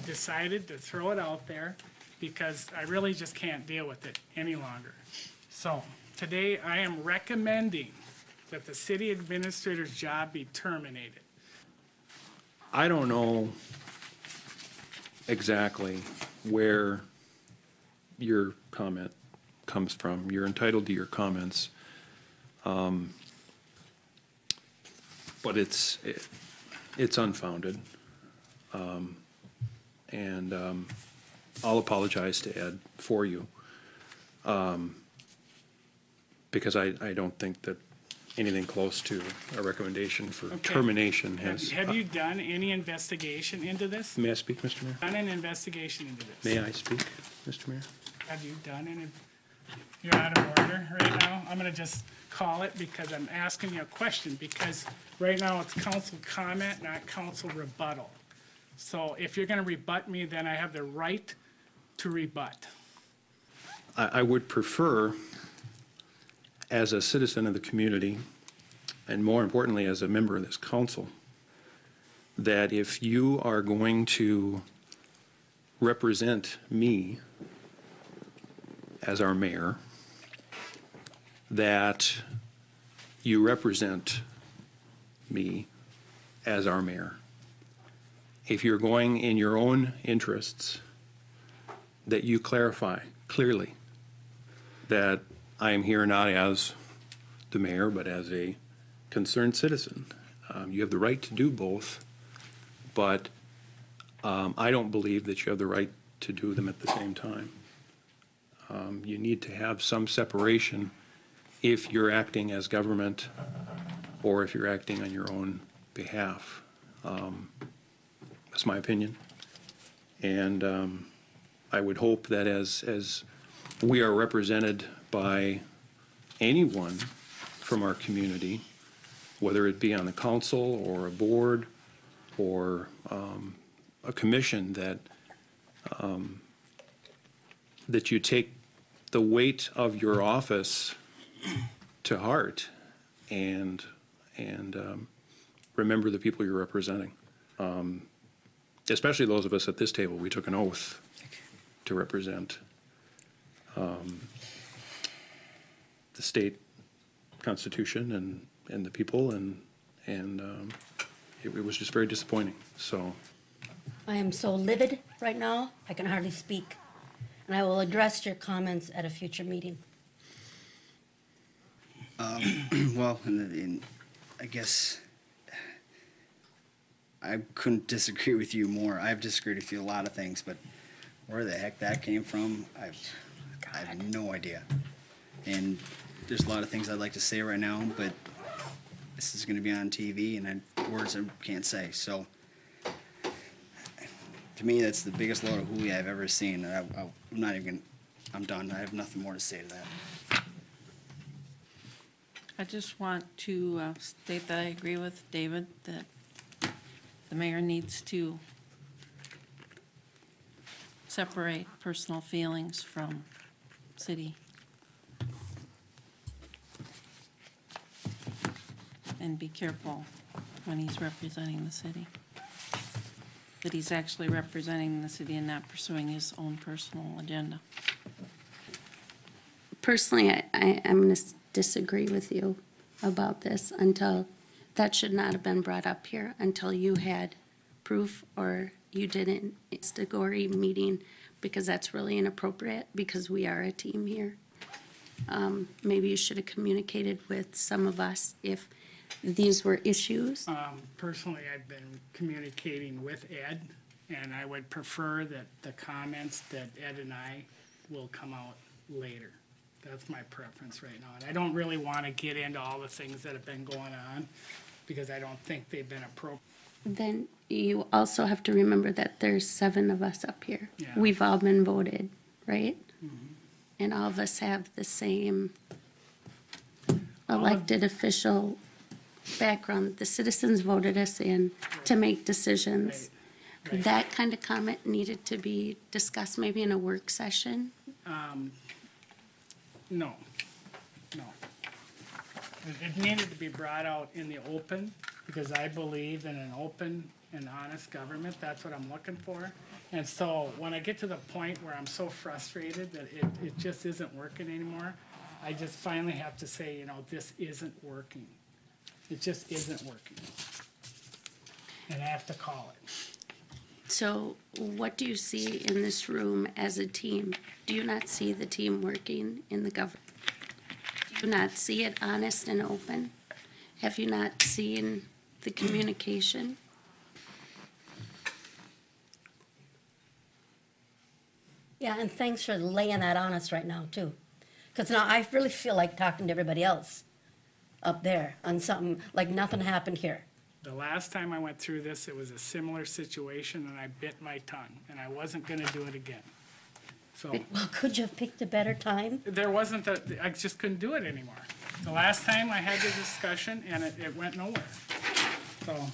decided to throw it out there because I really just can't deal with it any longer. So today I am recommending that the city administrator's job be terminated. I don't know exactly where your comment comes from. You're entitled to your comments. But it's unfounded. And I'll apologize to Ed for you. Because I don't think that anything close to a recommendation for termination has. Have you done any investigation into this? May I speak, Mr. Mayor? Done an investigation into this? May I speak, Mr. Mayor? Have you done any? You're out of order right now. I'm gonna just call it because I'm asking you a question, because right now it's council comment, not council rebuttal. So if you're gonna rebut me, then I have the right to rebut. I would prefer, as a citizen of the community, and more importantly, as a member of this council, that if you are going to represent me as our mayor, that you represent me as our mayor. If you're going in your own interests, that you clarify clearly that I am here not as the mayor, but as a concerned citizen. You have the right to do both, but I don't believe that you have the right to do them at the same time. You need to have some separation if you're acting as government or if you're acting on your own behalf. That's my opinion. And I would hope that as we are represented by anyone from our community, whether it be on the council or a board or a commission, that that you take the weight of your office to heart and remember the people you're representing. Especially those of us at this table, we took an oath to represent the state constitution and the people, and it was just very disappointing. So I am so livid right now, I can hardly speak. And I will address your comments at a future meeting. Well, I guess I couldn't disagree with you more. I've disagreed with you a lot of things, but where the heck that came from, I have no idea. And there's a lot of things I'd like to say right now, but this is going to be on TV, and words I can't say. So, to me, that's the biggest load of hooey I've ever seen. I'm done. I have nothing more to say to that. I just want to state that I agree with David that the mayor needs to separate personal feelings from city and be careful when he's representing the city, that he's actually representing the city and not pursuing his own personal agenda. Personally, I'm going to disagree with you about this until that should not have been brought up here until you had proof or you did an instigatory meeting, because that's really inappropriate because we are a team here. Maybe you should have communicated with some of us if these were issues. Personally, I've been communicating with Ed, and I would prefer that the comments that Ed and I will come out later. That's my preference right now. And I don't really want to get into all the things that have been going on because I don't think they've been appropriate. Then you also have to remember that there's 7 of us up here. Yeah. We've all been voted, right? Mm-hmm. And all of us have the same elected official background. The citizens voted us in to make decisions. Right. That kind of comment needed to be discussed maybe in a work session. No. It needed to be brought out in the open because I believe in an open and honest government. That's what I'm looking for. And so when I get to the point where I'm so frustrated that it just isn't working anymore, I just finally have to say, you know, this isn't working. It just isn't working. And I have to call it. So what do you see in this room as a team? Do you not see the team working in the government? Do you not see it honest and open? Have you not seen the communication? Yeah, and thanks for laying that on us right now, too. Because now I really feel like talking to everybody else up there on something, like nothing happened here. The last time I went through this, it was a similar situation, and I bit my tongue, and I wasn't gonna do it again. So, Well, could you have picked a better time? there wasn't I just couldn't do it anymore. The last time I had the discussion, and it went nowhere. So,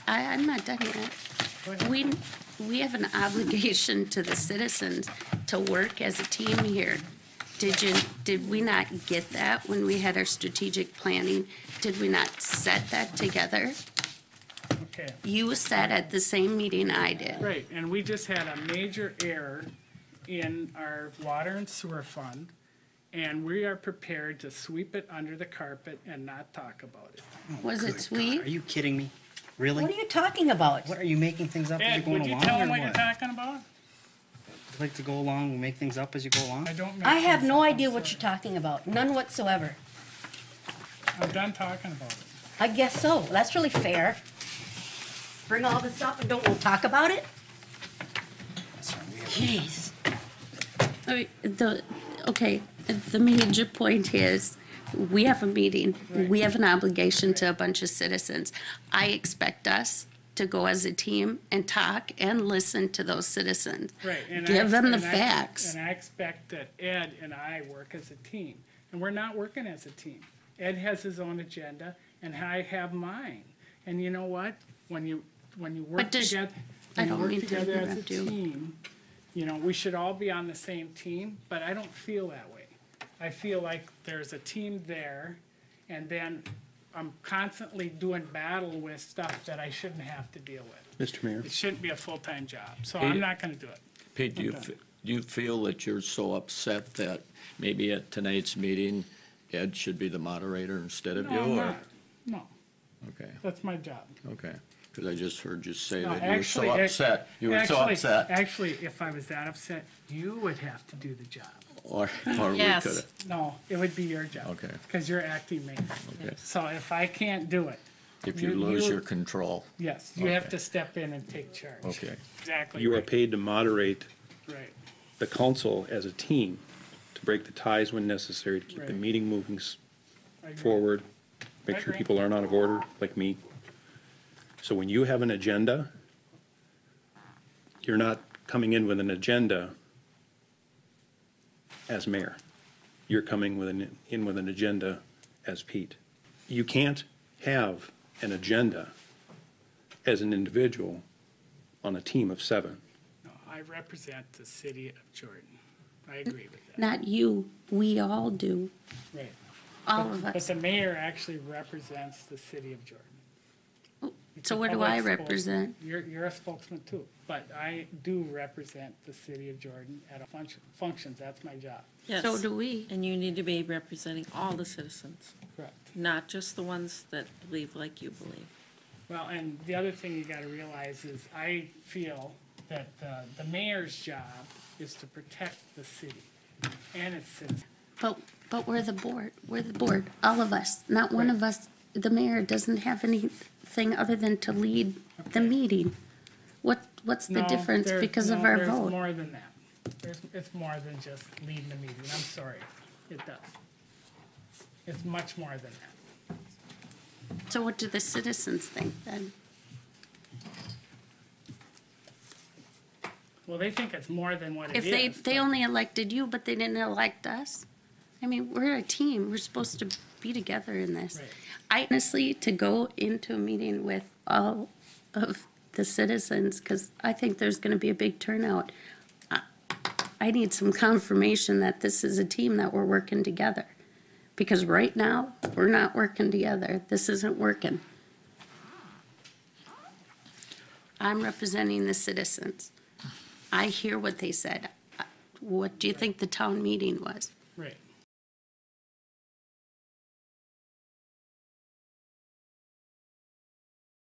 I'm not done yet. go ahead. We have an obligation to the citizens to work as a team here. Did we not get that when we had our strategic planning? Did we not set that together? Okay. You sat at the same meeting I did. Right, and we just had a major error in our water and sewer fund, and we are prepared to sweep it under the carpet and not talk about it. Was it Good sweet? God, are you kidding me? Really? What are you talking about? What, are you making things up as Ed, you're going would you along, tell or them what you're what? talking about? You like to go along and make things up as you go along? I don't make I have things no up, I'm idea what sorry. you're talking about, none whatsoever. I'm done talking about it. I guess so, that's really fair. Bring all this up and we'll talk about it? That's right, we have- Jeez. Okay, the major point is, we have a meeting, we have an obligation to a bunch of citizens. I expect us to go as a team and talk and listen to those citizens. Right. And Give them the and facts. And I expect that Ed and I work as a team, and we're not working as a team. Ed has his own agenda, and I have mine. And you know what? When you work But does- together, I when you don't work mean to together as a interrupt you. team, you know, we should all be on the same team, but I don't feel that way. I feel like there's a team there, and then I'm constantly doing battle with stuff that I shouldn't have to deal with. Mr. Mayor? It shouldn't be a full-time job, so Hey, I'm not gonna do it. Pete, do you feel that you're so upset that maybe at tonight's meeting, Ed should be the moderator instead of you? No, I'm or- not. No, Okay, that's my job. okay. Because I just heard you say No, that you were so actually, upset. You were so upset. Actually, if I was that upset, you would have to do the job. Or we Yes. could have. No, it would be your job. Okay. Because you're acting mayor. Okay. So if I can't do it, If you lose your control. yes, you have Okay. to step in and take charge. Okay. Exactly. You are right. paid to moderate Right, the council as a team, to break the ties when necessary, to keep the Right. meeting moving I agree. forward, make I sure agree. people aren't out of order, like me. So when you have an agenda, you're not coming in with an agenda as mayor. You're coming in with an agenda as Pete. You can't have an agenda as an individual on a team of 7. No, I represent the city of Jordan. I agree with that. Not you, we all do, Right. all of But us. the mayor actually represents the city of Jordan. So what do Public I spokesman. represent? You're a spokesman too, but I do represent the city of Jordan at a functions, that's my job. Yes. So do we. And you need to be representing all the citizens, Correct. not just the ones that believe like you believe. Well, and the other thing you gotta realize is I feel that the mayor's job is to protect the city and its citizens. But we're the board, all of us, not one of us, the mayor doesn't have anything other than to lead the Okay. meeting. What's the No, difference there- because of no, our There's vote? more than that. It's more than just leading the meeting, I'm sorry, it does. It's much more than that. So what do the citizens think then? Well, they think it's more than what it If is. they but- only elected you, but they didn't elect us? I mean, we're a team, we're supposed to be together in this. Right. I honestly, to go into a meeting with all of the citizens, because I think there's gonna be a big turnout, I need some confirmation that this is a team, that we're working together. Because right now, we're not working together. This isn't working. I'm representing the citizens. I hear what they said. What do you think the town meeting was? Right.